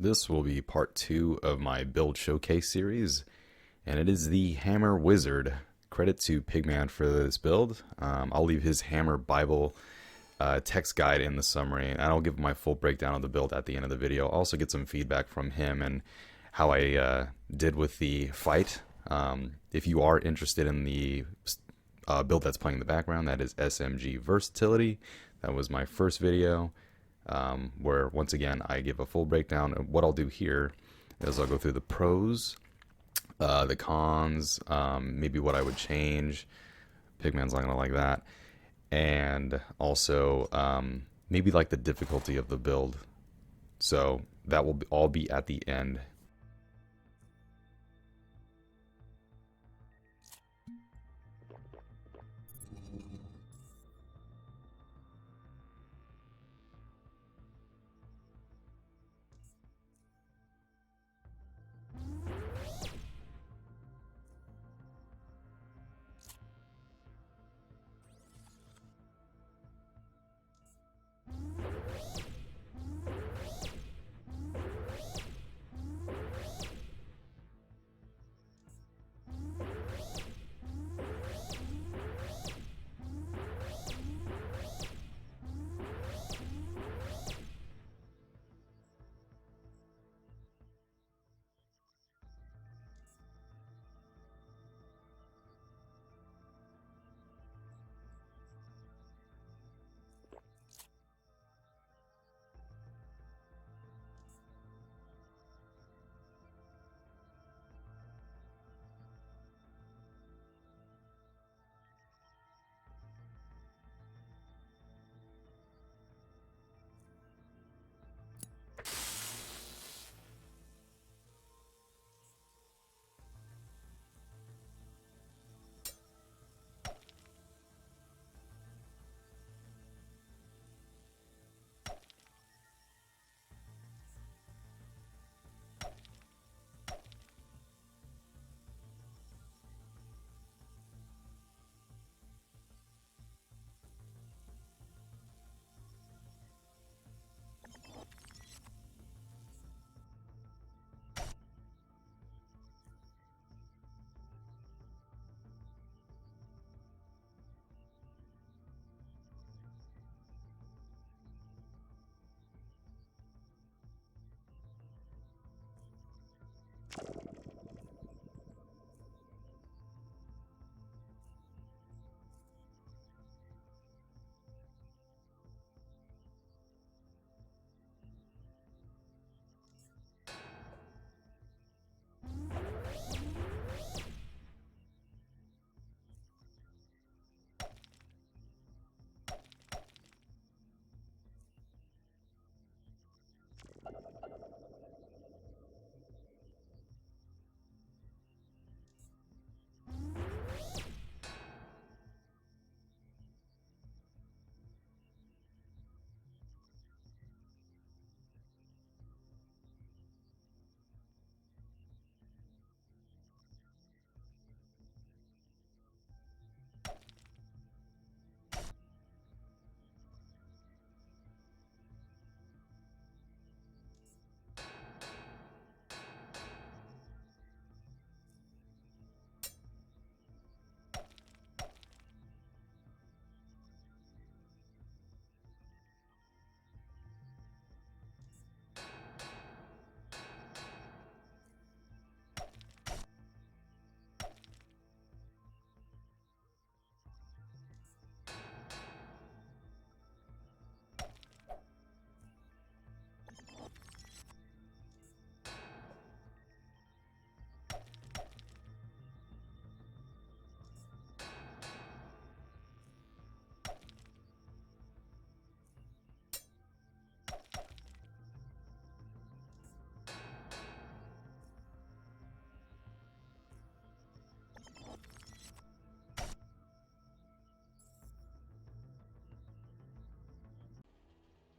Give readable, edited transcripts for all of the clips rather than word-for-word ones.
This will be part 2 of my build showcase series, and it is the Hammer Wizard. Credit to Pigman for this build. I'll leave his Hammer Bible text guide in the summary, and I'll give my full breakdown of the build at the end of the video. I'll also get some feedback from him and how I did with the fight. If you are interested in the build that's playing in the background, that is SMG Versatility. That was my first video. Where once again I give a full breakdown. And what I'll do here is I'll go through the pros, the cons, maybe what I would change. Pigman's not gonna like that, and also maybe like the difficulty of the build. So that will all be at the end.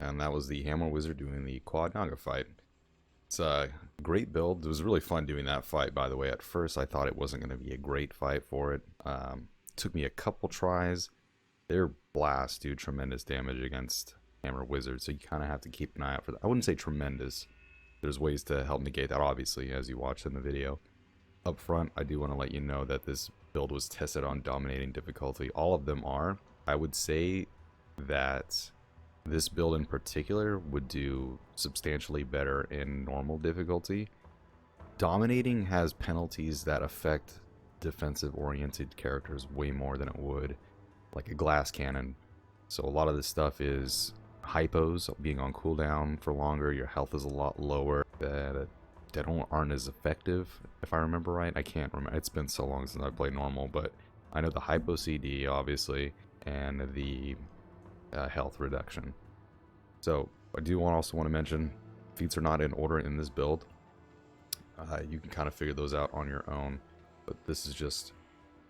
And that was the Hammer Wizard doing the quad naga fight. It's a great build. It was really fun doing that fight, by the way. At first, I thought it wasn't going to be a great fight for it. Took me a couple tries. Their blasts do tremendous damage against Hammer Wizard, so you kind of have to keep an eye out for that. I wouldn't say tremendous, there's ways to help negate that, obviously, as you watch in the video. Up front, I do want to let you know that this build was tested on dominating difficulty. All of them are. I would say that this build in particular would do substantially better in normal difficulty. Dominating has penalties that affect defensive-oriented characters way more than it would like a glass cannon. So a lot of this stuff is hypos, being on cooldown for longer, your health is a lot lower, that aren't as effective, if I remember right. I can't remember, it's been so long since I played normal, but I know the hypo CD, obviously, and the health reduction. So I do also want to mention, feats are not in order in this build. You can kind of figure those out on your own, but this is just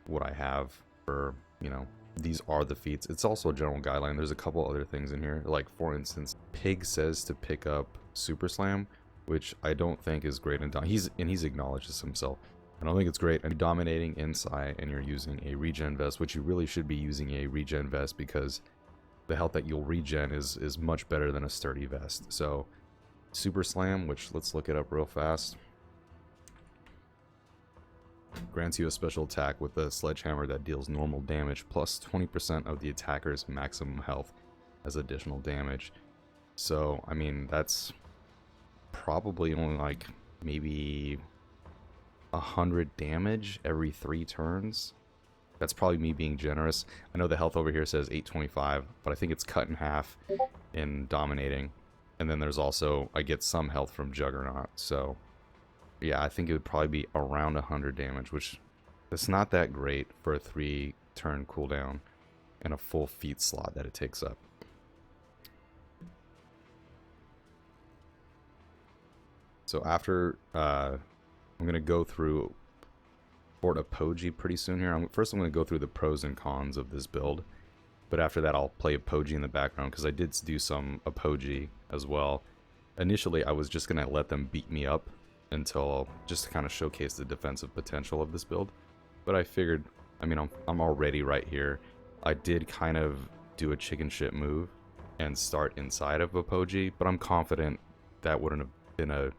what I have for, you know, these are the feats. It's also a general guideline. There's a couple other things in here, like for instance, Pig says to pick up Super Slam, which I don't think is great in he's acknowledged this himself. I don't think it's great in dominating insight, and you're using a regen vest, which you really should be using a regen vest because the health that you'll regen is much better than a sturdy vest. So Super Slam, which let's look it up real fast, grants you a special attack with a sledgehammer that deals normal damage plus 20% of the attacker's maximum health as additional damage. So, I mean, that's probably only like maybe 100 damage every 3 turns. That's probably me being generous. I know the health over here says 825, but I think it's cut in half in dominating. And then there's also, I get some health from Juggernaut, so yeah, I think it would probably be around 100 damage, which is not that great for a 3-turn cooldown and a full feat slot that it takes up. So after, I'm going to go through Fort Apogee pretty soon here. First I'm going to go through the pros and cons of this build, but after that I'll play Apogee in the background because I did do some Apogee as well. Initially I was just going to let them beat me up until just to kind of showcase the defensive potential of this build, but I figured, I mean, I'm already right here. I did kind of do a chicken shit move and start inside of Apogee, but I'm confident that wouldn't have been a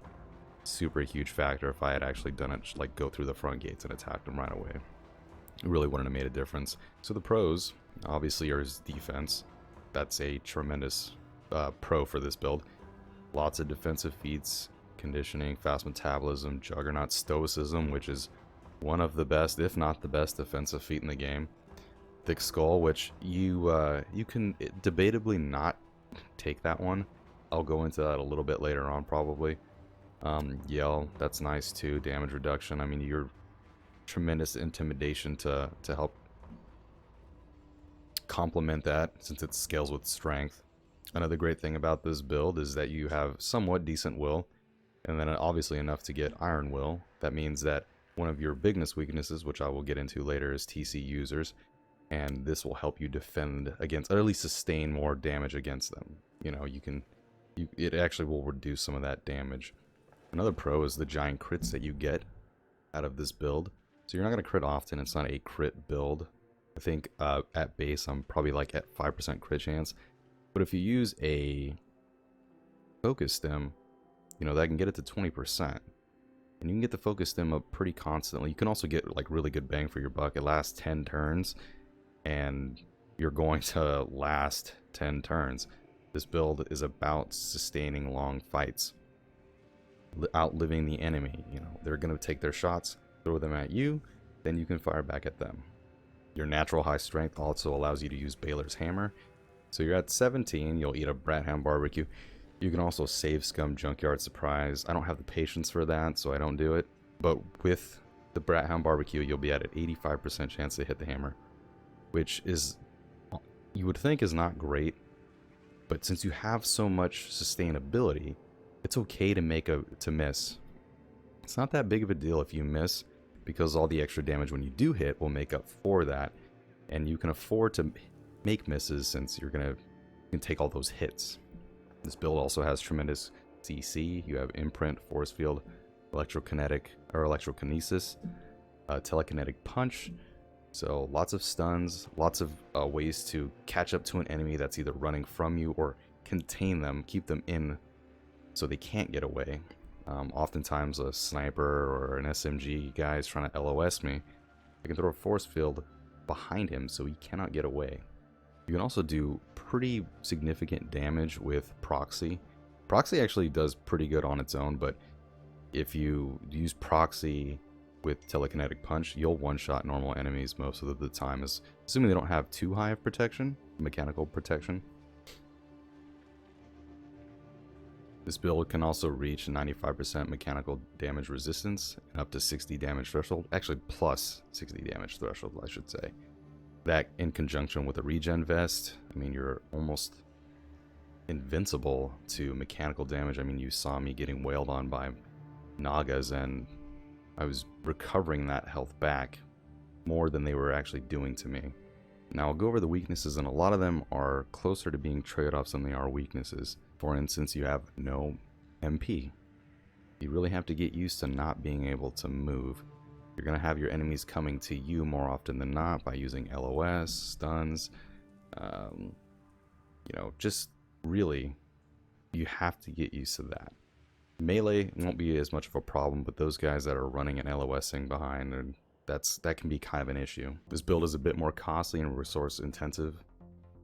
super huge factor if I had actually done it, like go through the front gates and attacked them right away. It really wouldn't have made a difference. So the pros obviously are his defense. That's a tremendous pro for this build. Lots of defensive feats, conditioning, fast metabolism, Juggernaut, stoicism, which is one of the best, if not the best, defensive feat in the game. Thick skull, which you can debatably not take that one. I'll go into that a little bit later on probably. Yell, that's nice too. Damage reduction. I mean, you're tremendous intimidation to help complement that since it scales with strength. Another great thing about this build is that you have somewhat decent will, and then obviously enough to get Iron Will. That means that one of your biggest weaknesses, which I will get into later, is TC users, and this will help you defend against, or at least sustain more damage against them. You know, it actually will reduce some of that damage. Another pro is the giant crits that you get out of this build. So you're not going to crit often. It's not a crit build. I think at base I'm probably like at 5% crit chance. But if you use a focus stem, you know, that can get it to 20%. And you can get the focus stem up pretty constantly. You can also get like really good bang for your buck. It lasts 10 turns, and you're going to last 10 turns. This build is about sustaining long fights, outliving the enemy. You know, they're going to take their shots, throw them at you, then you can fire back at them. Your natural high strength also allows you to use Baylor's Hammer. So you're at 17, you'll eat a Brat Ham Barbecue. You can also save Scum Junkyard Surprise. I don't have the patience for that, so I don't do it. But with the Brat Ham Barbecue, you'll be at an 85% chance to hit the hammer, which is, you would think is not great, but since you have so much sustainability, it's okay to miss. It's not that big of a deal if you miss, because all the extra damage when you do hit will make up for that, and you can afford to make misses since you can take all those hits. This build also has tremendous CC. You have Imprint, Force Field, Electrokinesis, Telekinetic Punch. So lots of stuns, lots of ways to catch up to an enemy that's either running from you or contain them, keep them in so they can't get away. Oftentimes a sniper or an SMG guy is trying to LOS me. I can throw a force field behind him so he cannot get away. You can also do pretty significant damage with proxy. Proxy actually does pretty good on its own, but if you use proxy with telekinetic punch, you'll one-shot normal enemies most of the time, assuming they don't have too high of protection, mechanical protection. This build can also reach 95% mechanical damage resistance and up to 60 damage threshold. Actually, plus 60 damage threshold, I should say. That in conjunction with a regen vest, I mean, you're almost invincible to mechanical damage. I mean, you saw me getting wailed on by nagas, and I was recovering that health back more than they were actually doing to me. Now, I'll go over the weaknesses, and a lot of them are closer to being trade-offs than they are weaknesses. For instance, you have no MP. You really have to get used to not being able to move. You're going to have your enemies coming to you more often than not by using LOS, stuns. Just really, you have to get used to that. Melee won't be as much of a problem, but those guys that are running and LOSing behind, that can be kind of an issue. This build is a bit more costly and resource intensive,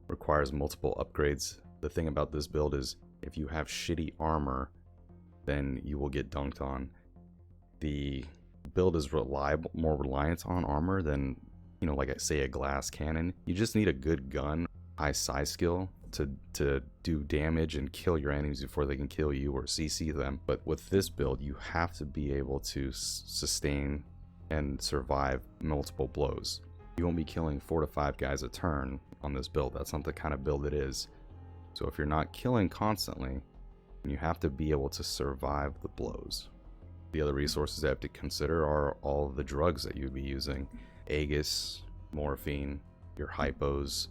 requires multiple upgrades. The thing about this build is if you have shitty armor, then you will get dunked on. The build is more reliant on armor than, like I say, a glass cannon. You just need a good gun, high size skill to do damage and kill your enemies before they can kill you or CC them. But with this build, you have to be able to sustain and survive multiple blows. You won't be killing 4 to 5 guys a turn on this build. That's not the kind of build it is. So if you're not killing constantly, you have to be able to survive the blows. The other resources I have to consider are all of the drugs that you'd be using. Aegis, morphine, your hypos.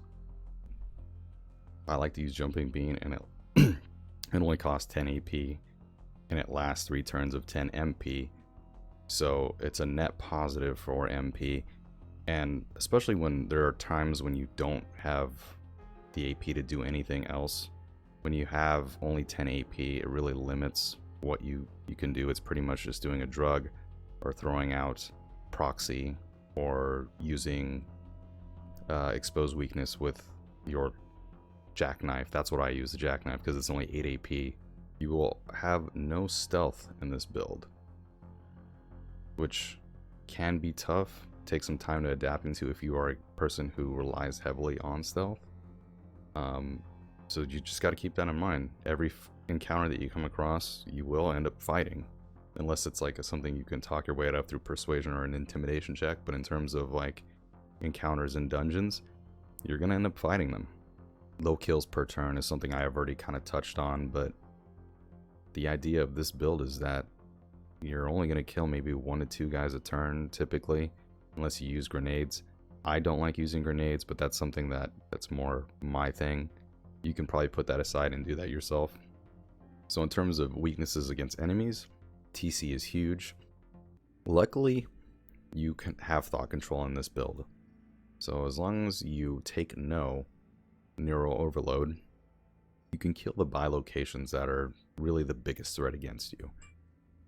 I like to use jumping bean, and it only costs 10 AP, and it lasts 3 turns of 10 MP. So it's a net positive for MP, and especially when there are times when you don't have the AP to do anything else. When you have only 10 AP, it really limits what you can do. It's pretty much just doing a drug or throwing out proxy or using exposed weakness with your jackknife. That's what I use, the jackknife, because it's only 8 AP. You will have no stealth in this build, which can be tough. Take some time to adapt into if you are a person who relies heavily on stealth. So you just got to keep that in mind. Every encounter that you come across, you will end up fighting, unless it's like something you can talk your way out of through persuasion or an intimidation check. But in terms of like encounters in dungeons, you're gonna end up fighting them. Low kills per turn is something I have already kind of touched on, but the idea of this build is that you're only gonna kill maybe 1 to 2 guys a turn typically, unless you use grenades. I don't like using grenades, but that's something that's more my thing. You can probably put that aside and do that yourself. So in terms of weaknesses against enemies, TC is huge. Luckily, you can have thought control in this build. So as long as you take no neural overload, you can kill the bilocations that are really the biggest threat against you.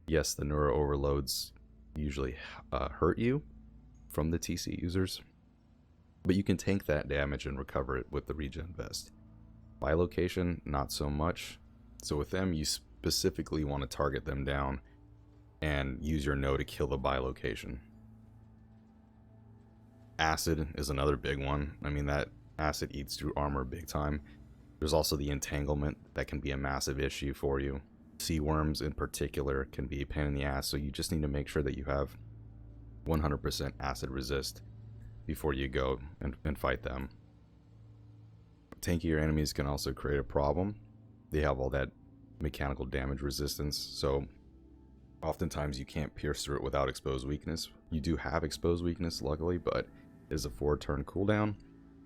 Yes, the neural overloads usually hurt you from the TC users, but you can tank that damage and recover it with the regen vest. Bilocation, not so much. So with them, you specifically want to target them down and use your no to kill the bilocation. Acid is another big one. I mean, that acid eats through armor big time. There's also the entanglement that can be a massive issue for you. Sea worms in particular can be a pain in the ass, so you just need to make sure that you have 100% acid resist before you go and fight them. Tankier enemies can also create a problem. They have all that mechanical damage resistance, so oftentimes you can't pierce through it without exposed weakness. You do have exposed weakness, luckily, but it is a 4-turn cooldown.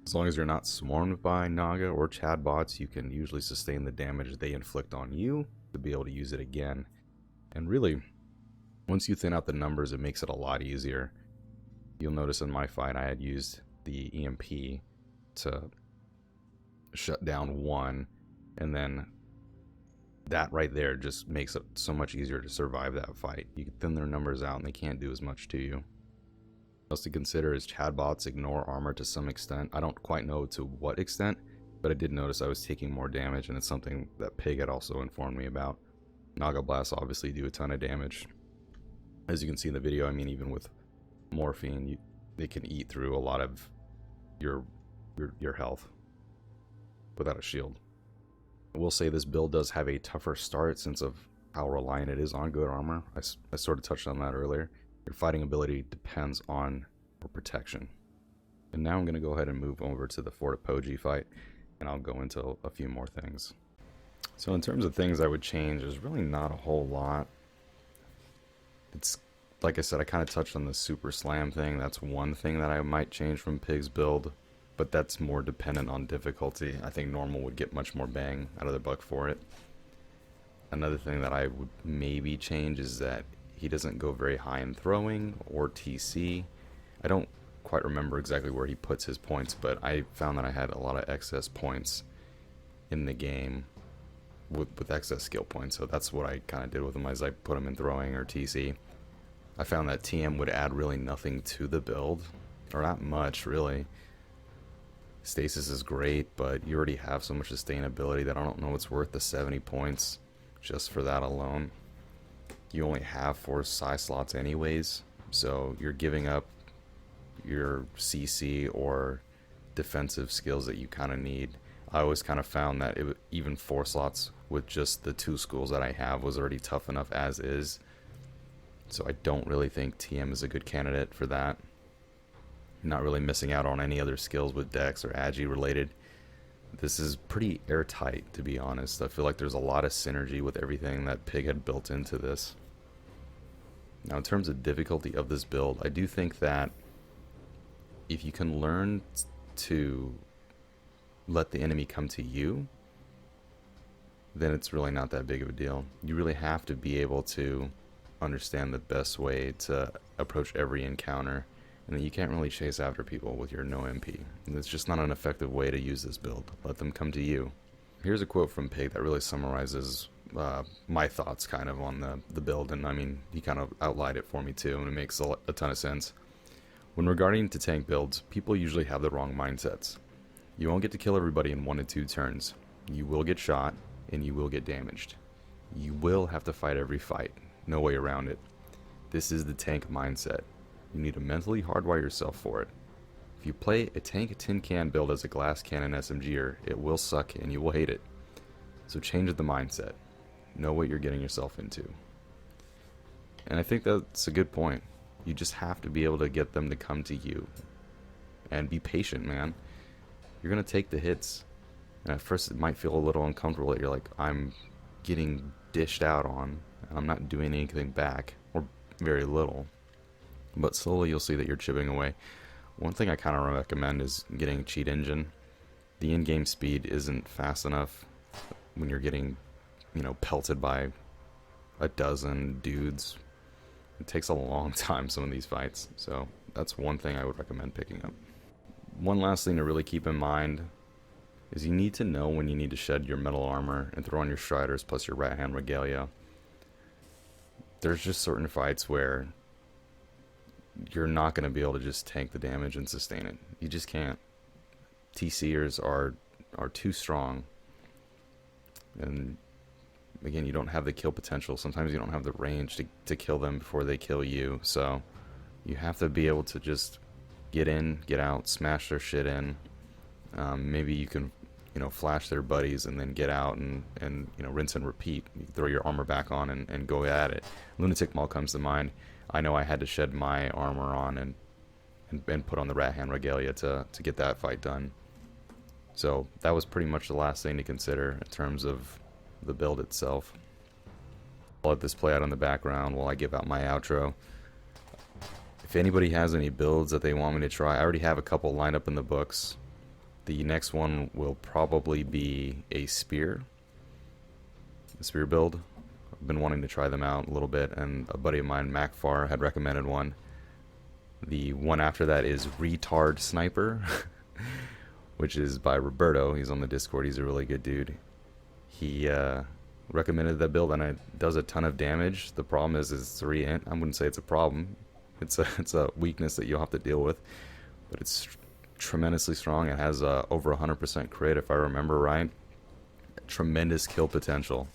As long as you're not swarmed by Naga or Chad bots, you can usually sustain the damage they inflict on you to be able to use it again. And really, once you thin out the numbers, it makes it a lot easier. You'll notice in my fight I had used the EMP to shut down one, and then that right there just makes it so much easier to survive that fight. You can thin their numbers out and they can't do as much to you. Else to consider is Chadbots ignore armor to some extent. I don't quite know to what extent, but I did notice I was taking more damage, and it's something that Pig had also informed me about. Naga Blasts obviously do a ton of damage. As you can see in the video, I mean, even with morphine, they can eat through a lot of your health without a shield. I will say this build does have a tougher start since of how reliant it is on good armor. I sort of touched on that earlier. Your fighting ability depends on your protection. And now I'm going to go ahead and move over to the Fort Apogee fight, and I'll go into a few more things. So in terms of things I would change, there's really not a whole lot. It's, like I said, I kind of touched on the super slam thing. That's one thing that I might change from Pig's build, but that's more dependent on difficulty. I think normal would get much more bang out of the buck for it. Another thing that I would maybe change is that he doesn't go very high in throwing or TC. I don't quite remember exactly where he puts his points, but I found that I had a lot of excess points in the game with excess skill points, so that's what I kind of did with him, as I put him in throwing or TC. I found that TM would add really nothing to the build, or not much really. Stasis is great, but you already have so much sustainability that I don't know it's worth the 70 points just for that alone. You only have 4 psi slots anyways, so you're giving up your CC or defensive skills that you kind of need. I always kind of found that even 4 slots with just the 2 schools that I have was already tough enough as is. So I don't really think TM is a good candidate for that. Not really missing out on any other skills with Dex or Agi related. This is pretty airtight, to be honest. I feel like there's a lot of synergy with everything that Pig had built into this. Now in terms of difficulty of this build, I do think that if you can learn to let the enemy come to you, then it's really not that big of a deal. You really have to be able to understand the best way to approach every encounter, and then you can't really chase after people with your no MP. And it's just not an effective way to use this build. Let them come to you. Here's a quote from Pig that really summarizes my thoughts kind of on the build, and I mean, he kind of outlined it for me too, and it makes a ton of sense. When regarding to tank builds, people usually have the wrong mindsets. You won't get to kill everybody in 1 to 2 turns. You will get shot, and you will get damaged. You will have to fight every fight. No way around it. This is the tank mindset. You need to mentally hardwire yourself for it. If you play a tank tin can build as a glass cannon SMGer, it will suck and you will hate it. So change the mindset. Know what you're getting yourself into. And I think that's a good point. You just have to be able to get them to come to you. And be patient, man. You're going to take the hits. And at first it might feel a little uncomfortable that you're like, I'm getting dished out on, and I'm not doing anything back, or very little. But slowly you'll see that you're chipping away. One thing I kind of recommend is getting a cheat engine. The in-game speed isn't fast enough when you're getting, pelted by a dozen dudes. It takes a long time, some of these fights. So that's one thing I would recommend picking up. One last thing to really keep in mind is you need to know when you need to shed your metal armor and throw on your Striders plus your Rat Hand Regalia. There's just certain fights where you're not going to be able to just tank the damage and sustain it. You just can't. TCers are too strong. And again, you don't have the kill potential. Sometimes you don't have the range to kill them before they kill you. So you have to be able to just get in, get out, smash their shit in. Maybe you can, flash their buddies and then get out and rinse and repeat. You throw your armor back on and go at it. Lunatic Maul comes to mind. I know I had to shed my armor on and put on the Rat Hand Regalia to get that fight done. So that was pretty much the last thing to consider in terms of the build itself. I'll let this play out in the background while I give out my outro. If anybody has any builds that they want me to try, I already have a couple lined up in the books. The next one will probably be a spear build. I've been wanting to try them out a little bit, and a buddy of mine, MacFar, had recommended one. The one after that is Retard Sniper, which is by Roberto. He's on the Discord. He's a really good dude. He recommended that build, and it does a ton of damage. The problem is it's 3 int. I wouldn't say it's a problem. It's a weakness that you'll have to deal with, but it's tremendously strong. It has over 100% crit, if I remember right. Tremendous kill potential.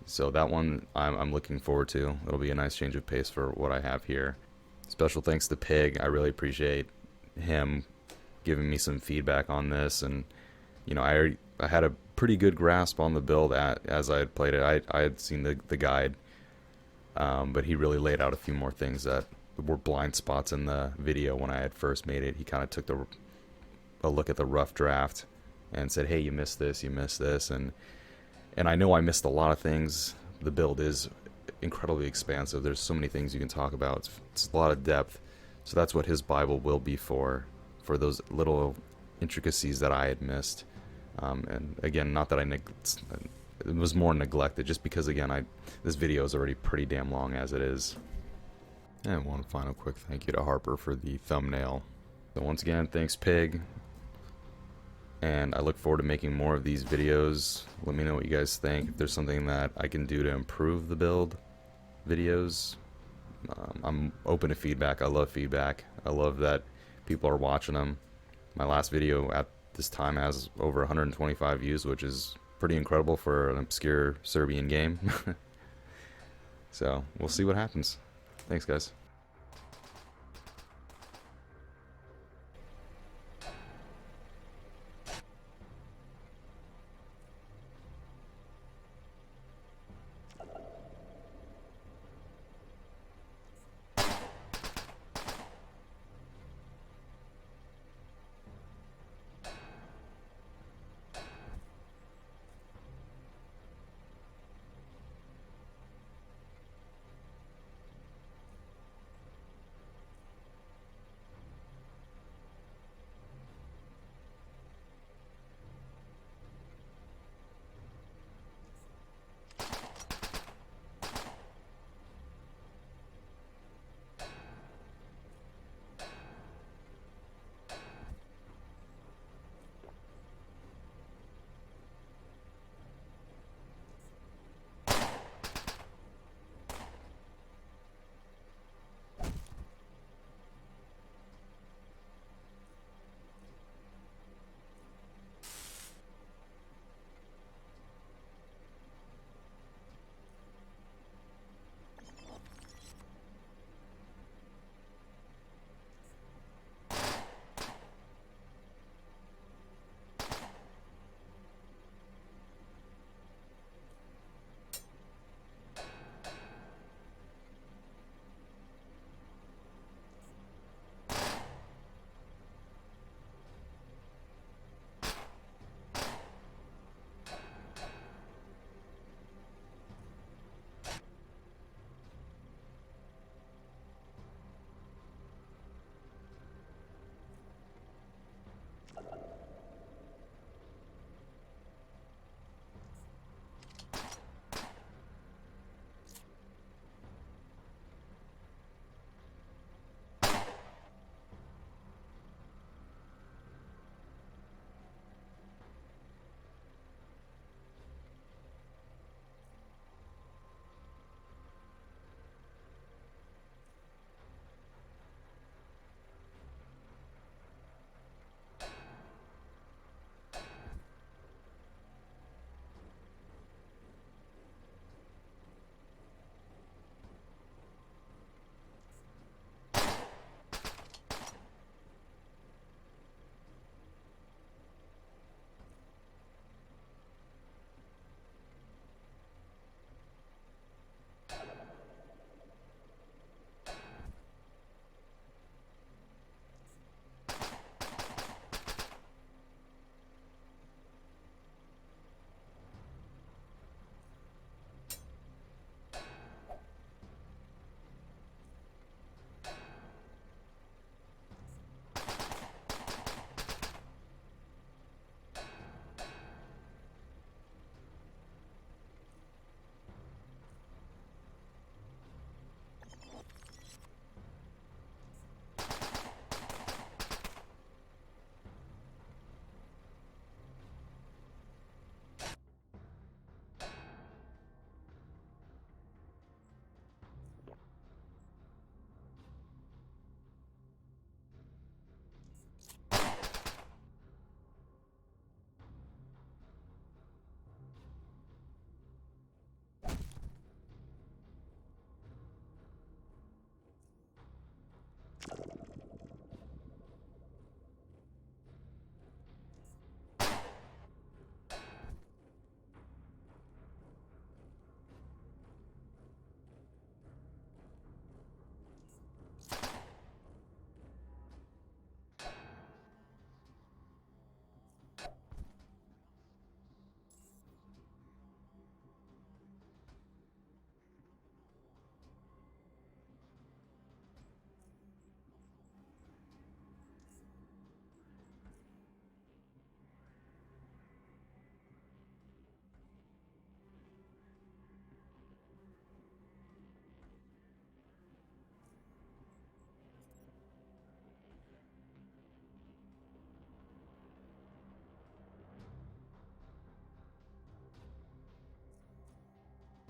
So that one I'm looking forward to. It'll be a nice change of pace for what I have here. Special thanks to Pig. I really appreciate him giving me some feedback on this, and you know, I had a pretty good grasp on the build as I had played it. I had seen the guide, but he really laid out a few more things that were blind spots in the video when I had first made it. He kind of took a look at the rough draft and said, hey, you missed this, and I know I missed a lot of things. The build is incredibly expansive. There's so many things you can talk about. It's a lot of depth. So that's what his Bible will be for those little intricacies that I had missed. And again, not that it was more neglected, just because again, this video is already pretty damn long as it is. And one final quick thank you to Harper for the thumbnail. So once again, thanks Pig. And I look forward to making more of these videos. Let me know what you guys think. If there's something that I can do to improve the build videos, I'm open to feedback. I love feedback. I love that people are watching them. My last video at this time has over 125 views, which is pretty incredible for an obscure Serbian game. So we'll see what happens. Thanks, guys.